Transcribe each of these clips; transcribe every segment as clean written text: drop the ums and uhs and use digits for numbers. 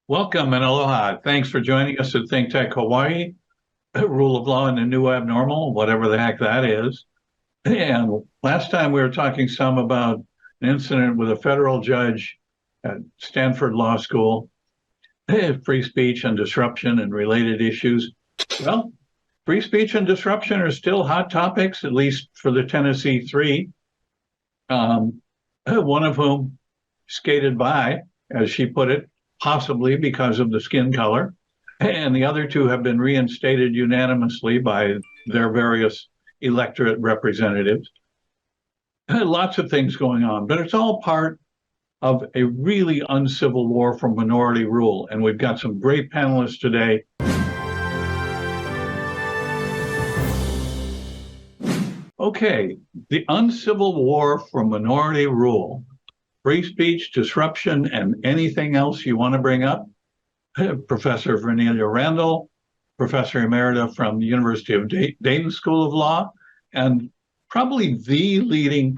Welcome and aloha. Thanks for joining us at ThinkTech Hawaii. Rule of law in the new abnormal, whatever the heck that is. And last time we were talking some about an incident with a federal judge at Stanford Law School, free speech and disruption and related issues. Well, free speech and disruption are still hot topics, at least for the Tennessee Three, one of whom skated by, as she put it, possibly because of the skin color, and the other two have been reinstated unanimously by their various electorate representatives. Lots of things going on, but it's all part of a really uncivil war for minority rule, and we've got some great panelists today. Okay, the uncivil war for minority rule. Free speech, disruption, and anything else you want to bring up? Professor Vernellia Randall, Professor Emerita from the University of Dayton School of Law, and probably the leading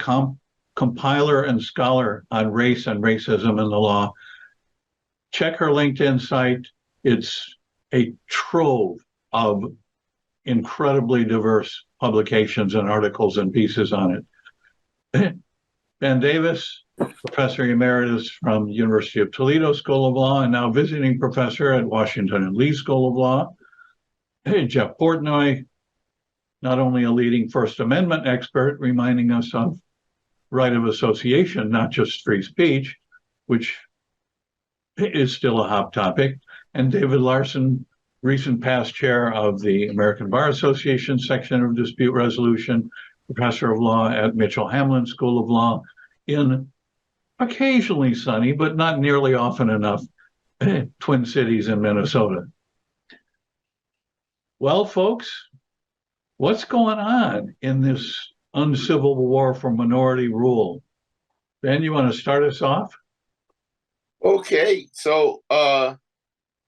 compiler and scholar on race and racism in the law. Check her LinkedIn site. It's a trove of incredibly diverse publications and articles and pieces on it. Ben Davis, Professor Emeritus from the University of Toledo School of Law and now visiting professor at Washington and Lee School of Law. Jeff Portnoy, not only a leading First Amendment expert, reminding us of right of association, not just free speech, which is still a hot topic, and David Larson, recent past chair of the American Bar Association section of dispute resolution, professor of law at Mitchell-Hamline School of Law in occasionally sunny, but not nearly often enough, Twin Cities in Minnesota. Well, folks, what's going on in this uncivil war for minority rule? Ben, you want to start us off? Okay, so the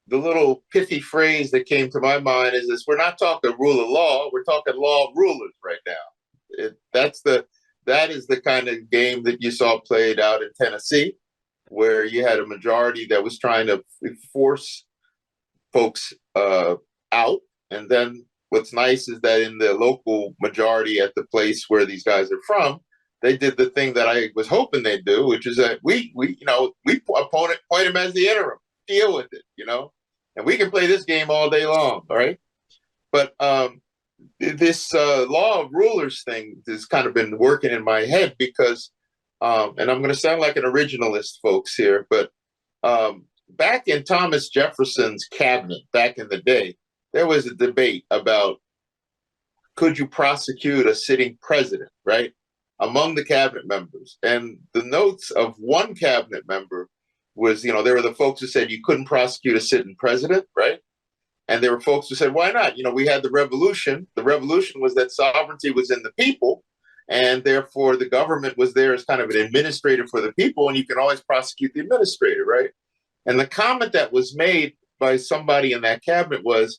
little pithy phrase that came to my mind is this: we're not talking rule of law, we're talking law of rulers right now. That is the kind of game that you saw played out in Tennessee, where you had a majority that was trying to force folks out. And then what's nice is that in the local majority at the place where these guys are from, they did the thing that I was hoping they'd do, which is that we appoint them as the interim, deal with it, and we can play this game all day long, all right? But this law of rulers thing has kind of been working in my head because, and I'm going to sound like an originalist, folks, here, but back in Thomas Jefferson's cabinet back in the day, there was a debate about could you prosecute a sitting president, right, among the cabinet members. And the notes of one cabinet member was, there were the folks who said you couldn't prosecute a sitting president, right? And there were folks who said, why not? We had the revolution. The revolution was that sovereignty was in the people, and therefore the government was there as kind of an administrator for the people, and you can always prosecute the administrator, right? And the comment that was made by somebody in that cabinet was,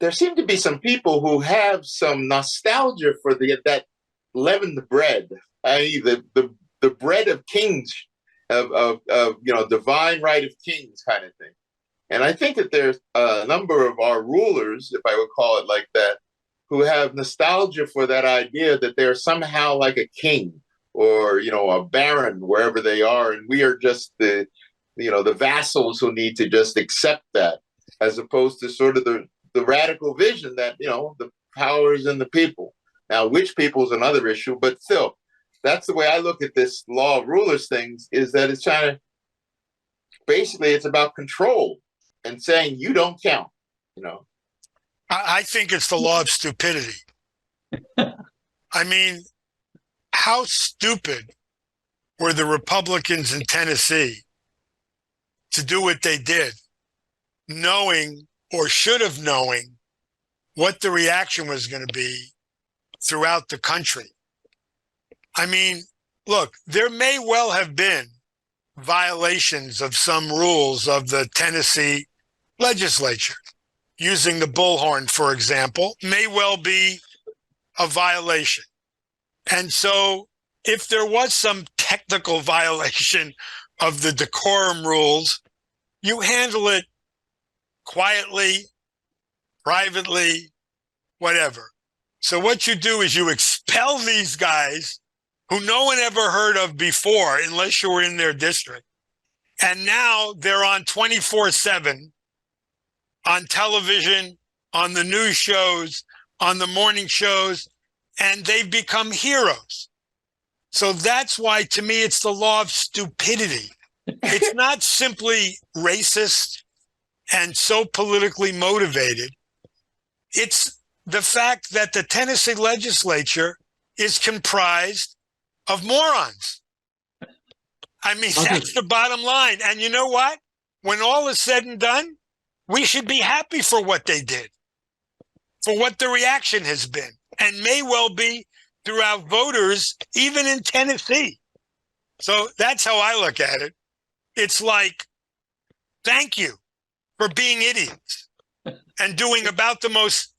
there seem to be some people who have some nostalgia for that leavened bread, i.e. the bread of kings, of divine right of kings kind of thing. And I think that there's a number of our rulers, if I would call it like that, who have nostalgia for that idea that they're somehow like a king or, a baron wherever they are. And we are just the vassals who need to just accept that, as opposed to sort of the radical vision that, the power is in the people. Now, which people is another issue, but still, that's the way I look at this law of rulers things, is that it's trying to, basically it's about control and saying you don't count, I think it's the law of stupidity. I mean, how stupid were the Republicans in Tennessee to do what they did, knowing or should have knowing what the reaction was going to be throughout the country? I mean, look, there may well have been violations of some rules of the Tennessee legislature. Using the bullhorn, for example, may well be a violation. And so if there was some technical violation of the decorum rules, you handle it quietly, privately, whatever. So what you do is you expel these guys who no one ever heard of before, unless you were in their district. And now they're on 24/7 on television, on the news shows, on the morning shows, and they've become heroes. So that's why, to me, it's the law of stupidity. It's not simply racist and so politically motivated. It's the fact that the Tennessee legislature is comprised of morons. I mean, that's the bottom line. And you know what? When all is said and done, we should be happy for what they did, for what the reaction has been, and may well be throughout voters, even in Tennessee. So that's how I look at it. It's like, thank you for being idiots and doing about the most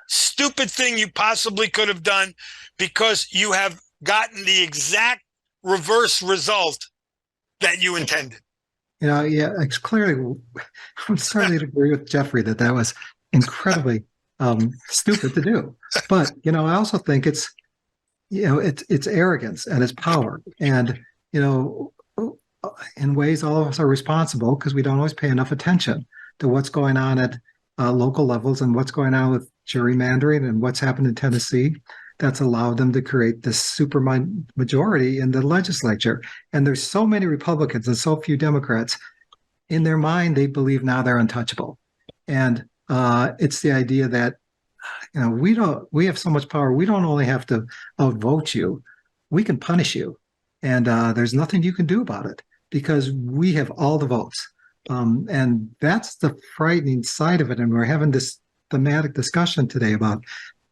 stupid thing you possibly could have done, because you have gotten the exact reverse result that you intended. Yeah, it's clearly, I'm starting to agree with Jeffrey that was incredibly stupid to do. But, I also think it's arrogance and it's power. And, in ways all of us are responsible because we don't always pay enough attention to what's going on at local levels and what's going on with gerrymandering and what's happened in Tennessee that's allowed them to create this super majority in the legislature. And there's so many Republicans and so few Democrats. In their mind, they believe now they're untouchable. And it's the idea that, we have so much power. We don't only have to outvote you, we can punish you. And there's nothing you can do about it because we have all the votes. And that's the frightening side of it. And we're having this thematic discussion today about,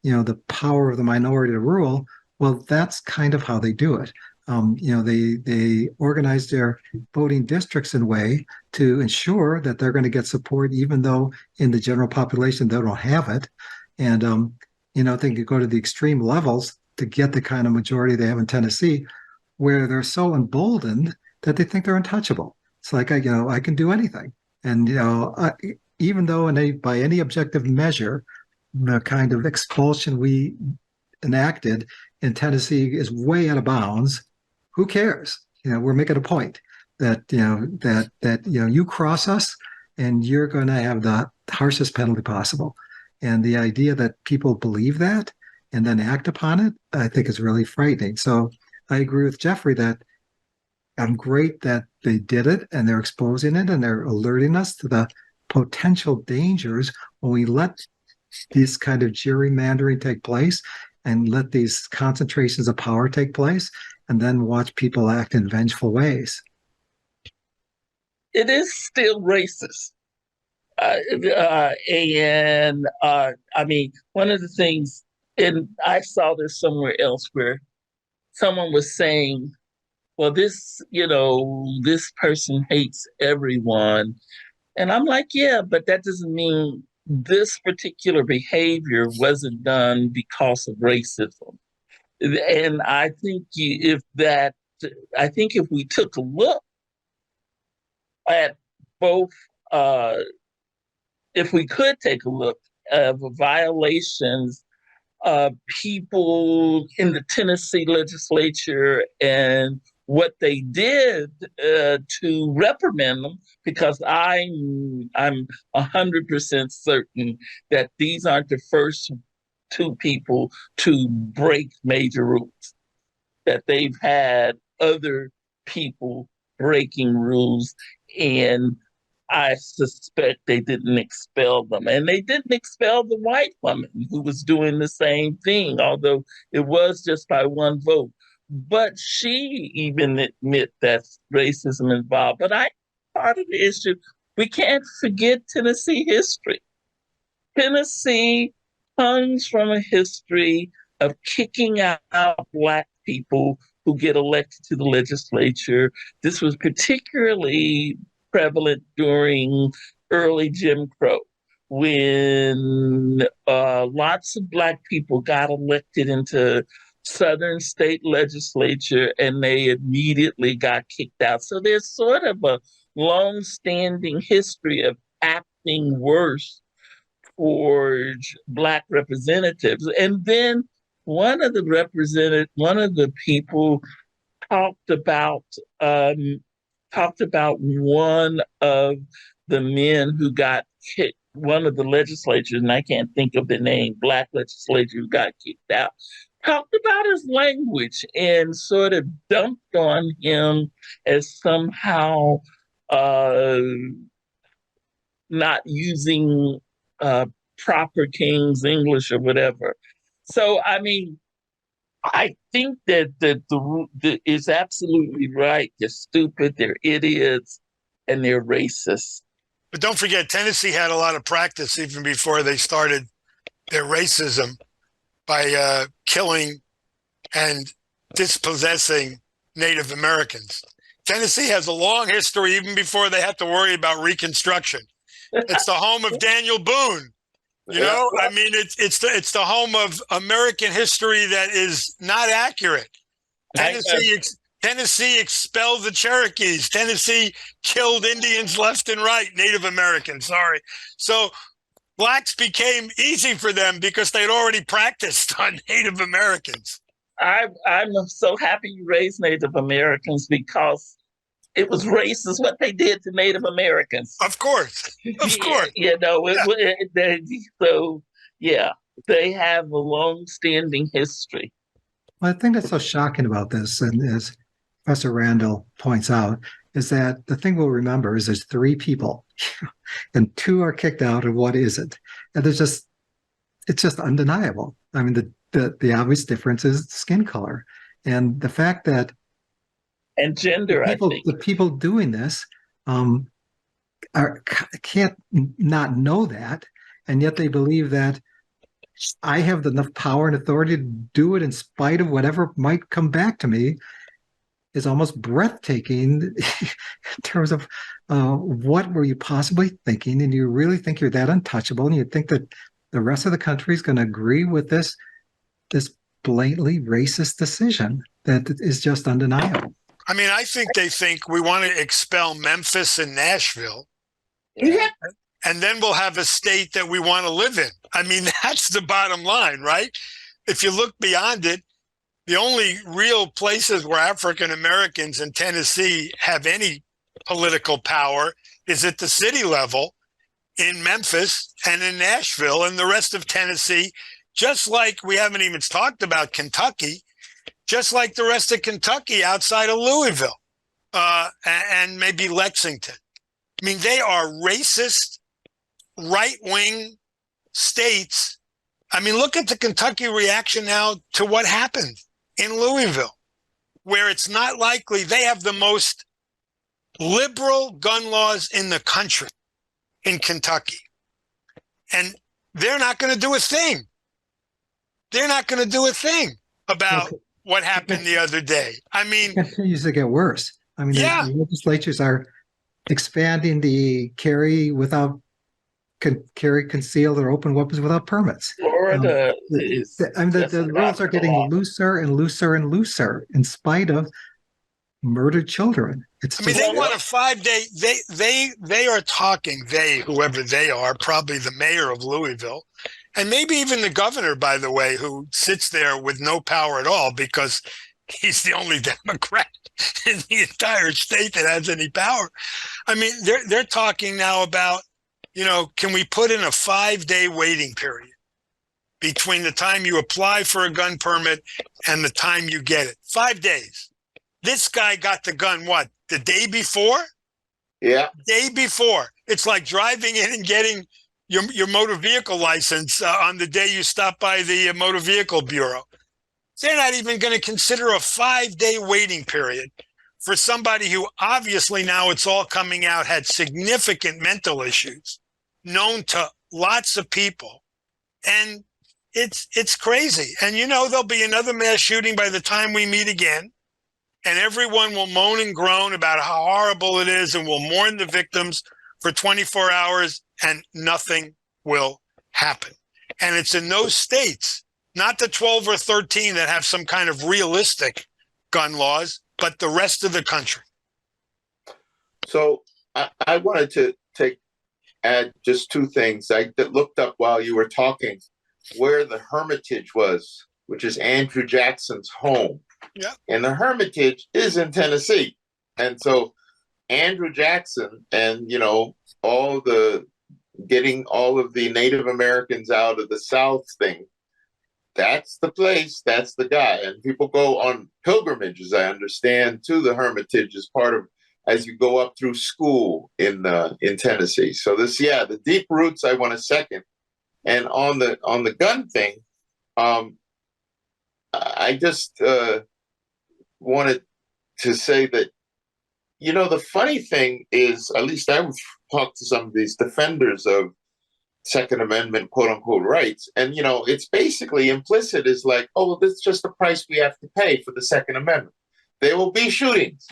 the power of the minority to rule. Well, that's kind of how they do it. They organize their voting districts in a way to ensure that they're going to get support, even though in the general population they don't have it. And, they can go to the extreme levels to get the kind of majority they have in Tennessee, where they're so emboldened that they think they're untouchable. It's like, I can do anything. And, even though by any objective measure, the kind of expulsion we enacted in Tennessee is way out of bounds, who cares? We're making a point that, you cross us and you're going to have the harshest penalty possible. And the idea that people believe that and then act upon it, I think is really frightening. So I agree with Jeffrey that I'm great that they did it and they're exposing it and they're alerting us to the potential dangers when we let this kind of gerrymandering take place and let these concentrations of power take place and then watch people act in vengeful ways. It is still racist. One of the things, and I saw this somewhere else where someone was saying, well, this person hates everyone. And I'm like, yeah, but that doesn't mean this particular behavior wasn't done because of racism. And I think if we took a look at both, if we could take a look at violations of people in the Tennessee legislature and what they did to reprimand them, because I'm 100% certain that these aren't the first two people to break major rules, that they've had other people breaking rules, and I suspect they didn't expel them. And they didn't expel the white woman who was doing the same thing, although it was just by one vote. But she even admit that's racism involved. But part of the issue, we can't forget Tennessee history. Tennessee comes from a history of kicking out Black people who get elected to the legislature. This was particularly prevalent during early Jim Crow, when lots of Black people got elected into Southern state legislature and they immediately got kicked out. So there's sort of a long-standing history of acting worse towards Black representatives. And then one of the people talked about one of the men who got kicked, one of the legislatures, and I can't think of the name, Black legislature who got kicked out, talked about his language and sort of dumped on him as somehow not using proper King's English or whatever. So, I mean, I think that it's absolutely right. They're stupid, they're idiots, and they're racist. But don't forget, Tennessee had a lot of practice even before they started their racism by killing and dispossessing Native Americans. Tennessee has a long history even before they had to worry about Reconstruction. It's the home of Daniel Boone. You know, I mean, it's the home of American history that is not accurate. Tennessee expelled the Cherokees. Tennessee killed Indians left and right, Native Americans, sorry. So Blacks became easy for them because they'd already practiced on Native Americans. I'm so happy you raised Native Americans because it was racist what they did to Native Americans. Of course. Of course. You know, so yeah, they have a long-standing history. Well, I think that's so shocking about this, and as Professor Randall points out, is that the thing we'll remember is there's 3 people, and 2 are kicked out, and 1 isn't, and it's just undeniable. I mean, the obvious difference is skin color, and the fact that gender. The people doing this can't not know that, and yet they believe that I have enough power and authority to do it in spite of whatever might come back to me, is almost breathtaking in terms of what were you possibly thinking, and you really think you're that untouchable, and you think that the rest of the country is going to agree with this blatantly racist decision that is just undeniable. I mean, I think they think we want to expel Memphis and Nashville. Yeah. And then we'll have a state that we want to live in. I mean, that's the bottom line, right? If you look beyond it, the only real places where African Americans in Tennessee have any political power is at the city level in Memphis and in Nashville, and the rest of Tennessee, just like we haven't even talked about Kentucky, just like the rest of Kentucky outside of Louisville and maybe Lexington. I mean, they are racist, right-wing states. I mean, look at the Kentucky reaction now to what happened in Louisville, where it's not likely they have the most liberal gun laws in the country in Kentucky. And they're not going to do a thing. They're not going to do a thing about what happened the other day. I mean, it continues to get worse. I mean, yeah. The legislatures are expanding the carry concealed or open weapons without permits. Florida the rules are getting looser and looser and looser in spite of murdered children. They want a 5-day. They are talking. Whoever they are, probably the mayor of Louisville, and maybe even the governor, by the way, who sits there with no power at all because he's the only Democrat in the entire state that has any power. I mean, they're talking now about, can we put in a 5-day waiting period between the time you apply for a gun permit and the time you get it? 5 days. This guy got the gun, what, the day before? Yeah. Day before. It's like driving in and getting your motor vehicle license on the day you stop by the Motor Vehicle Bureau. They're not even going to consider a 5-day waiting period for somebody who obviously, now it's all coming out, had significant mental issues known to lots of people. And it's crazy. And, there'll be another mass shooting by the time we meet again. And everyone will moan and groan about how horrible it is and will mourn the victims for 24 hours and nothing will happen. And it's in those states, not the 12 or 13 that have some kind of realistic gun laws, but the rest of the country. So I wanted to add just two things. I looked up while you were talking where the Hermitage was, which is Andrew Jackson's home. Yeah. And the Hermitage is in Tennessee. And so Andrew Jackson and, getting all of the Native Americans out of the South thing, that's the place, that's the guy. And people go on pilgrimages, I understand, to the Hermitage as part of, as you go up through school in Tennessee. So the deep roots I want to second. And on the gun thing, I just wanted to say that, the funny thing is, at least I would talk to some of these defenders of Second Amendment, quote unquote, rights. And, it's basically implicit is like, oh, well, this is just the price we have to pay for the Second Amendment. There will be shootings.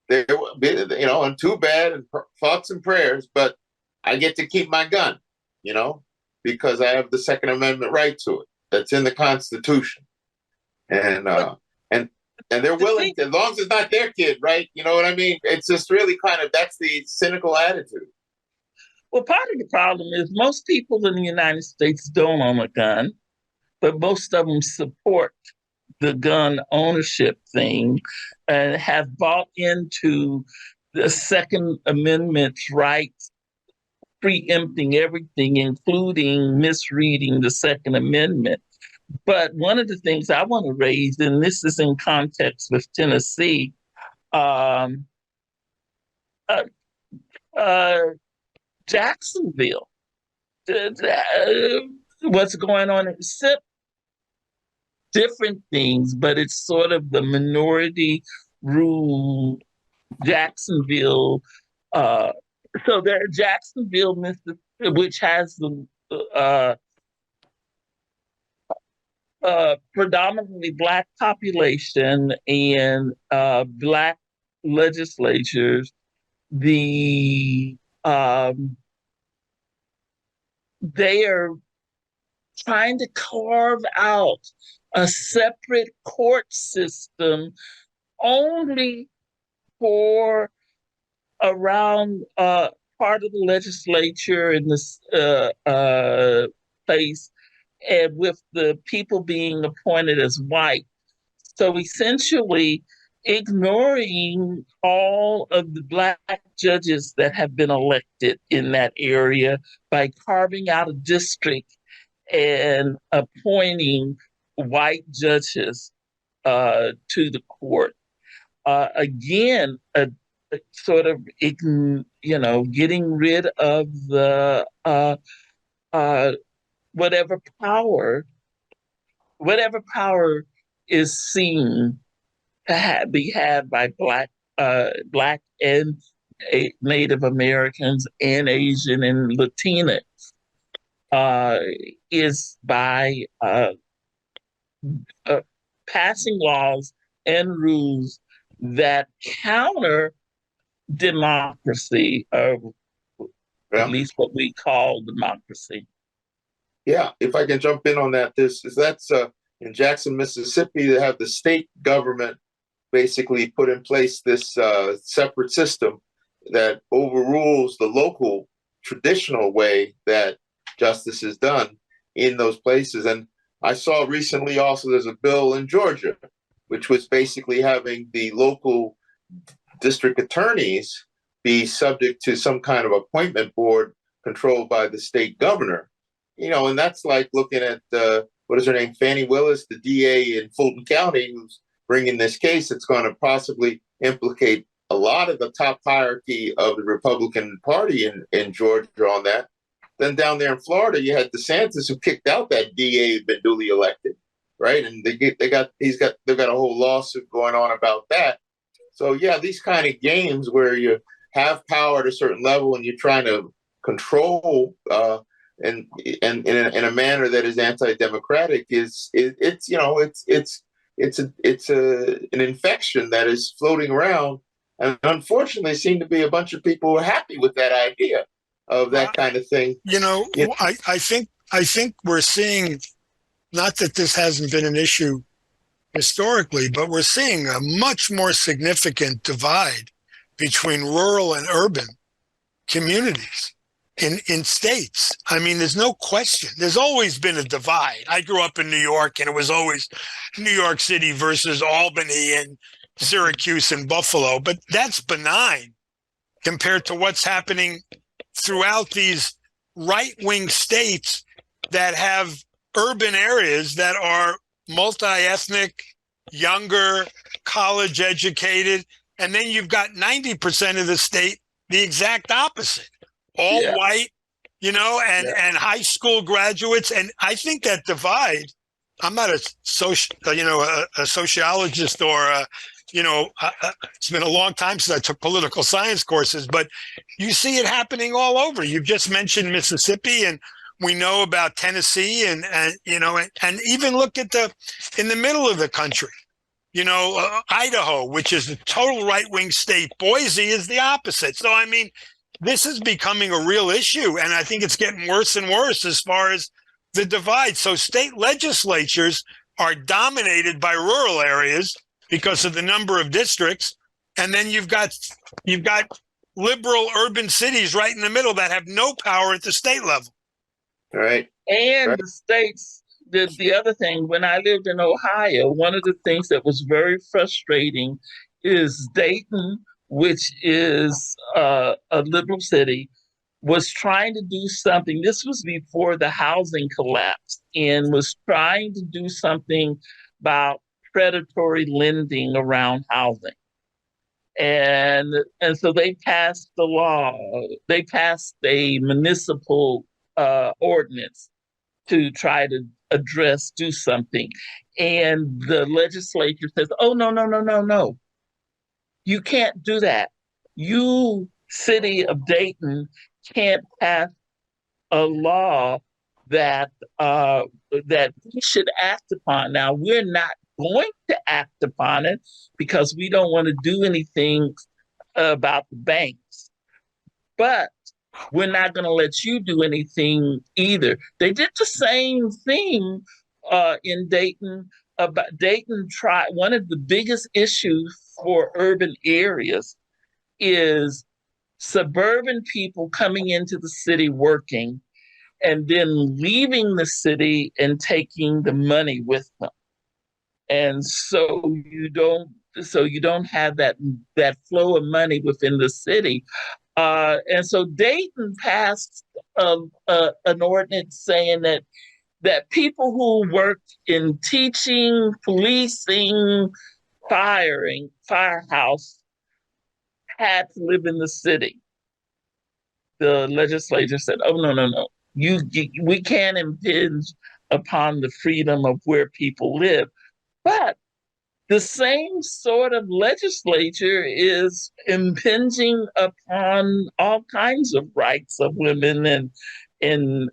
There will be, and too bad, and thoughts and prayers, but I get to keep my gun, because I have the Second Amendment right to it. That's in the Constitution. And they're willing to, as long as it's not their kid, right? You know what I mean? It's just really that's the cynical attitude. Well, part of the problem is most people in the United States don't own a gun, but most of them support the gun ownership thing and have bought into the Second Amendment's rights, preempting everything, including misreading the Second Amendment. But one of the things I want to raise, and this is in context with Tennessee, Jacksonville, what's going on, except different things, but it's sort of the minority rule Jacksonville. So there, Jacksonville, Mississippi, which has the predominantly Black population and Black legislatures, they are trying to carve out a separate court system only for around part of the legislature in this place, and with the people being appointed as white. So essentially ignoring all of the Black judges that have been elected in that area by carving out a district and appointing white judges to the court. Again, sort of, getting rid of the whatever power is seen to be had by Black and Native Americans and Asian and Latinx is by passing laws and rules that counter democracy, or at least what we call democracy. Yeah, if I can jump in on that, that's in Jackson, Mississippi, they have the state government basically put in place this separate system that overrules the local traditional way that justice is done in those places. And I saw recently also there's a bill in Georgia, which was basically having the local district attorneys be subject to some kind of appointment board controlled by the state governor. And that's like looking at, what is her name, Fannie Willis, the DA in Fulton County, who's bringing this case. It's going to possibly implicate a lot of the top hierarchy of the Republican Party in Georgia on that. Then down there in Florida, you had DeSantis, who kicked out that DA who'd been duly elected, right? And they've got a whole lawsuit going on about that. So yeah, these kind of games where you have power at a certain level and you're trying to control and in a manner that is anti-democratic it's an infection that is floating around, and unfortunately, seem to be a bunch of people who are happy with that idea of that kind of thing. I think we're seeing, not that this hasn't been an issue historically, but we're seeing a much more significant divide between rural and urban communities in states. I mean, there's no question. There's always been a divide. I grew up in New York, and it was always New York City versus Albany and Syracuse and Buffalo. But that's benign compared to what's happening throughout these right-wing states that have urban areas that are multi-ethnic, younger, college educated. And then you've got 90% of the state the exact opposite. All white, and high school graduates. And I think that divide, I'm not a sociologist or, it's been a long time since I took political science courses, but you see it happening all over. You've just mentioned Mississippi, and we know about Tennessee and even look at in the middle of the country, Idaho, which is a total right-wing state. Boise is the opposite. So, I mean, this is becoming a real issue, and I think it's getting worse and worse as far as the divide. So state legislatures are dominated by rural areas because of the number of districts, and then you've got liberal urban cities right in the middle that have no power at the state level. All right. And the states, the other thing, when I lived in Ohio, one of the things that was very frustrating is Dayton, which is a liberal city, was trying to do something. This was before the housing collapse, and was trying to do something about predatory lending around housing. And so they passed the law. They passed a municipal ordinance to try to do something. And the legislature says, oh, no. You can't do that. You, city of Dayton, can't pass a law that we should act upon. Now, we're not going to act upon it because we don't want to do anything about the banks. But we're not going to let you do anything either. They did the same thing in Dayton. One of the biggest issues for urban areas is suburban people coming into the city working and then leaving the city and taking the money with them. And so you don't have that flow of money within the city. And so Dayton passed an ordinance saying that people who worked in teaching, policing, firehouse had to live in the city. The legislature said, oh, no. We can't impinge upon the freedom of where people live. But the same sort of legislature is impinging upon all kinds of rights of women and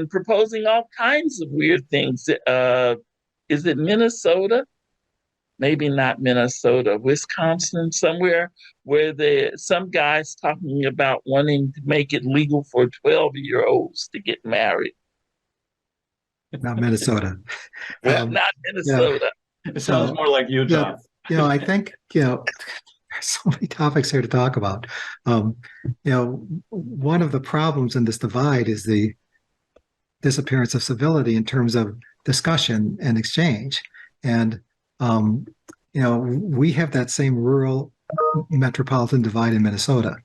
proposing all kinds of weird things. Is it Minnesota? Maybe not Minnesota, Wisconsin, somewhere where some guy's talking about wanting to make it legal for 12-year-olds to get married. Not Minnesota. Not Minnesota. Yeah. It sounds more like Utah. I think, there's so many topics here to talk about. One of the problems in this divide is the disappearance of civility in terms of discussion and exchange. And, we have that same rural metropolitan divide in Minnesota.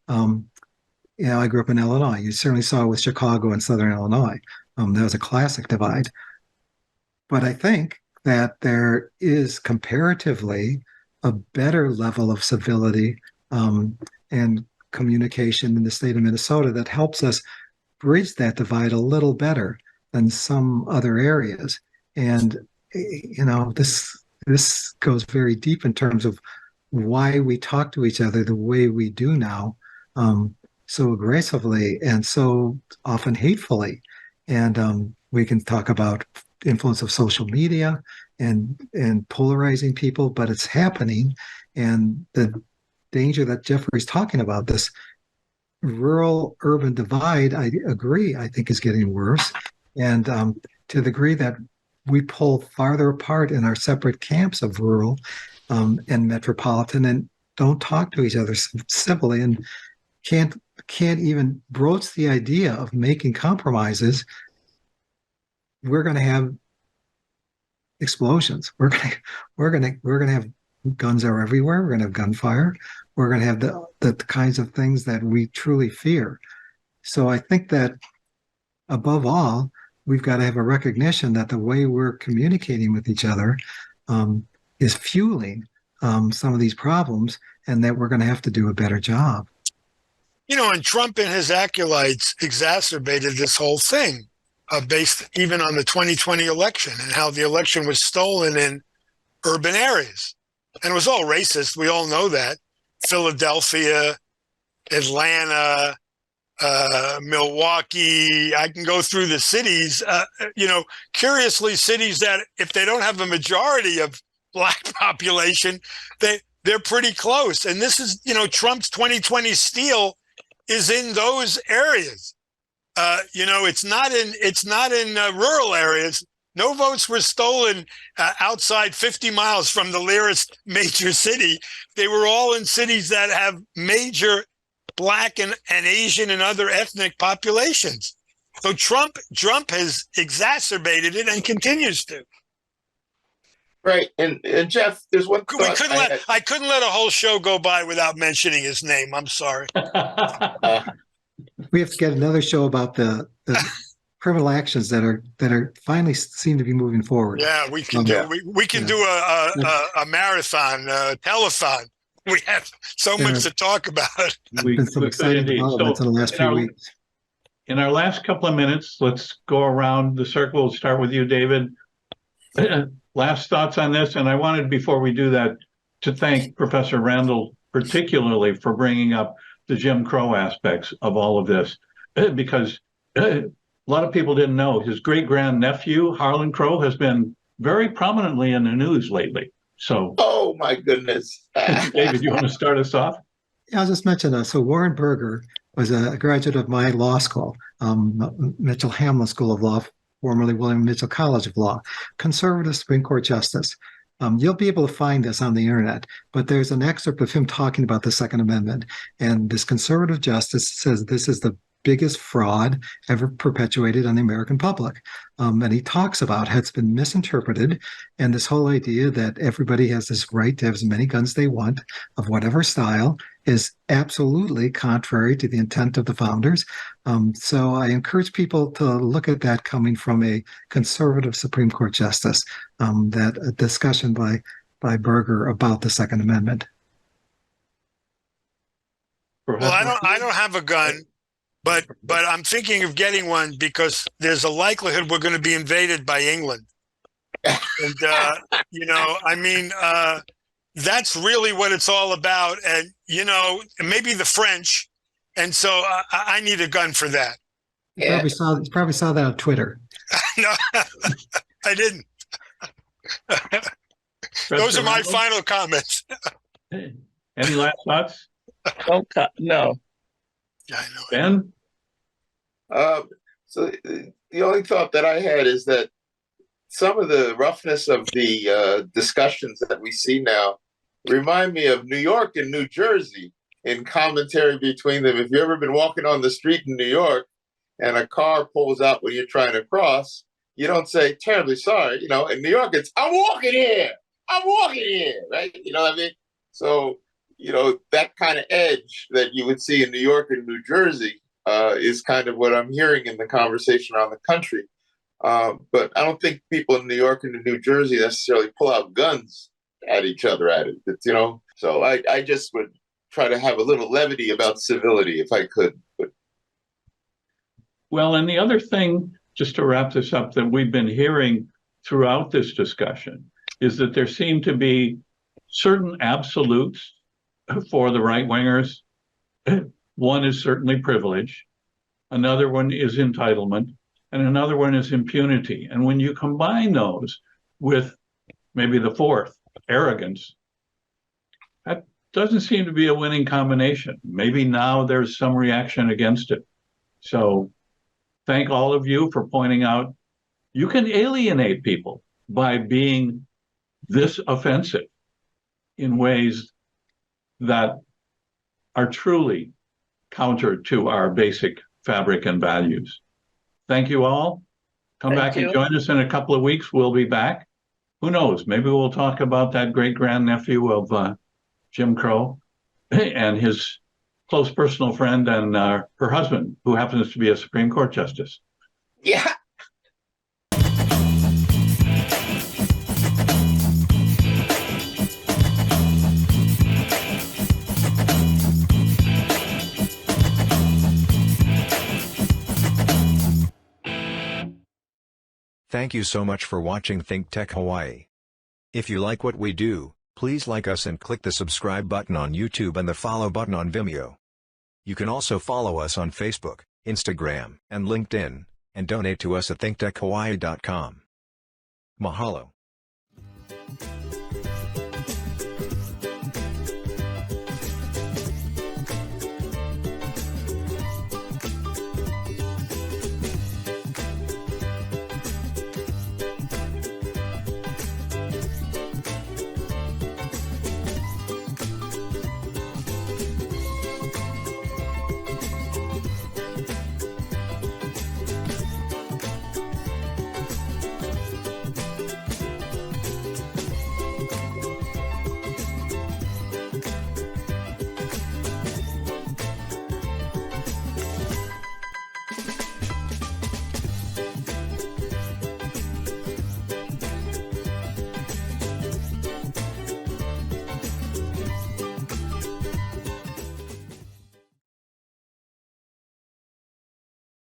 I grew up in Illinois. You certainly saw it with Chicago and Southern Illinois. That was a classic divide. But I think that there is comparatively a better level of civility and communication in the state of Minnesota that helps us bridge that divide a little better than some other areas. And, this goes very deep in terms of why we talk to each other the way we do now, so aggressively and so often hatefully. And we can talk about the influence of social media and polarizing people, but it's happening. And the danger that Jeffrey's talking about, this rural-urban divide, I agree, I think is getting worse. And to the degree that we pull farther apart in our separate camps of rural and metropolitan and don't talk to each other civilly. And can't even broach the idea of making compromises, we're going to have explosions. We're going to have guns are everywhere. We're going to have gunfire. We're going to have the kinds of things that we truly fear. So I think that above all, we've got to have a recognition that the way we're communicating with each other is fueling some of these problems, and that we're going to have to do a better job. You know, and Trump and his acolytes exacerbated this whole thing based even on the 2020 election and how the election was stolen in urban areas. And it was all racist. We all know that. Philadelphia, Atlanta, Milwaukee, I can go through the cities, you know, curiously, cities that if they don't have a majority of Black population, they're pretty close. And this is, you know, Trump's 2020 steal is in those areas. You know, it's not in rural areas. No votes were stolen outside 50 miles from the nearest major city. They were all in cities that have major Black and Asian and other ethnic populations. So Trump has exacerbated it and continues to. Right. And Jeff, there's one thought I couldn't let a whole show go by without mentioning his name. I'm sorry. We have to get another show about the criminal actions that are finally seem to be moving forward. Yeah, we can do a marathon, telethon. We have so much to talk about. There's been some exciting developments in the last few weeks. In our last couple of minutes, let's go around the circle. We'll start with you, David. Last thoughts on this, and I wanted, before we do that, to thank Professor Randall particularly for bringing up the Jim Crow aspects of all of this, because a lot of people didn't know his great-grandnephew, Harlan Crow, has been very prominently in the news lately. So, oh my goodness. David, you want to start us off? Yeah, I'll just mention, so Warren Berger was a graduate of my law school, Mitchell Hamlin School of Law, formerly William Mitchell College of Law, conservative Supreme Court justice. You'll be able to find this on the internet, but there's an excerpt of him talking about the Second Amendment. And this conservative justice says this is the biggest fraud ever perpetuated on the American public. And he talks about how it's been misinterpreted, and this whole idea that everybody has this right to have as many guns they want of whatever style is absolutely contrary to the intent of the founders. So I encourage people to look at that coming from a conservative Supreme Court justice, that a discussion by Berger about the Second Amendment. Well, I don't have a gun. But I'm thinking of getting one because there's a likelihood we're going to be invaded by England. And, you know, I mean, that's really what it's all about. And, you know, maybe the French. And so I need a gun for that. You probably saw that on Twitter. No, I didn't. Those are my final comments. Any last thoughts? Okay, no. Yeah, I know. Ben? So the only thought that I had is that some of the roughness of the discussions that we see now remind me of New York and New Jersey in commentary between them. If you've ever been walking on the street in New York and a car pulls out when you're trying to cross, you don't say, terribly sorry. You know, in New York, it's, I'm walking here, right? You know what I mean? So, you know, that kind of edge that you would see in New York and New Jersey is kind of what I'm hearing in the conversation around the country. But I don't think people in New York and New Jersey necessarily pull out guns at each other you know, so I just would try to have a little levity about civility if I could. But. Well, and the other thing, just to wrap this up, that we've been hearing throughout this discussion is that there seem to be certain absolutes for the right-wingers. One is certainly privilege, another one is entitlement, and another one is impunity. And when you combine those with maybe the fourth, arrogance, that doesn't seem to be a winning combination. Maybe now there's some reaction against it. So thank all of you for pointing out you can alienate people by being this offensive in ways that are truly counter to our basic fabric and values. Thank you all. Come Thank back you. and join us in a couple of weeks. We'll be back. Who knows? Maybe we'll talk about that great-grandnephew of Jim Crow and his close personal friend and her husband, who happens to be a Supreme Court justice. Yeah. Thank you so much for watching ThinkTech Hawaii. If you like what we do, please like us and click the subscribe button on YouTube and the follow button on Vimeo. You can also follow us on Facebook, Instagram, and LinkedIn, and donate to us at thinktechhawaii.com. Mahalo.